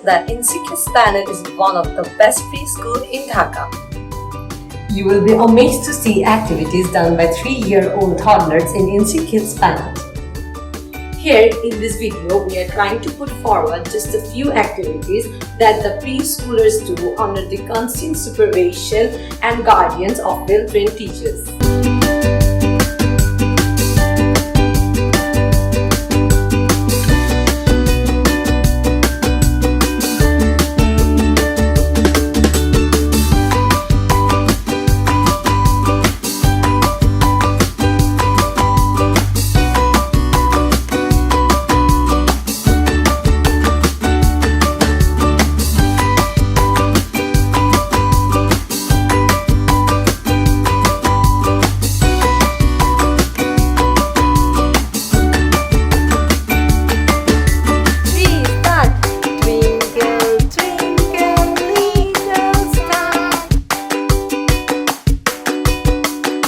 that INSEE Planet is one of the best preschool in Dhaka. You will be amazed to see activities done by 3-year-old toddlers in INSEE Kids Planet. Here in this video, we are trying to put forward just a few activities that the preschoolers do under the constant supervision and guidance of well-trained teachers.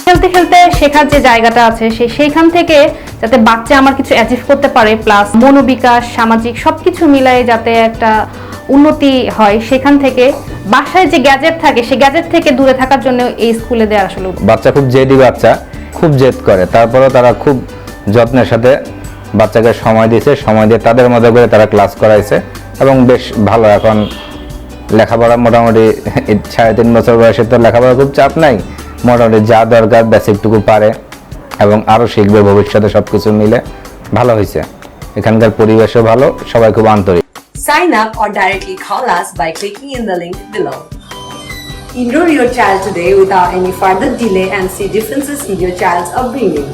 খেলতে খেলতে শেখার যে জায়গাটা আছে সেইখান থেকে যাতে বাচ্চা আমার কিছু অ্যাচিভ করতে পারে, প্লাস মনোবিকাশ, সামাজিক সবকিছু মিলাই যাতে একটা উন্নতি হয়, সেখান থেকে বাসায় যে গ্যাজেট থাকে সেই গ্যাজেট থেকে দূরে থাকার জন্য এই স্কুলে দেওয়ার আসলে বাচ্চা খুব জেদি, বাচ্চা খুব জেদ করে, তারপরেও তারা খুব যত্নের সাথে বাচ্চাকে সময় দিয়েছে, সময় দিয়ে তাদের মতো করে তারা ক্লাস করাইছে এবং বেশ ভালো। এখন লেখাপড়া মোটামুটি 3.5 বছর বয়সে তো লেখাপড়া খুব চাপ নাই, মোটামুটি যা দরকার বেসিকটুকু পারে এবং আরও শিখবে ভবিষ্যতে। সবকিছু মিলে ভালো হয়েছে, এখানকার পরিবেশও ভালো, সবাই খুব আন্তরিক। Sign up or directly call us by clicking in the link below. Enroll your child today without any further delay and see differences in your child's upbringing.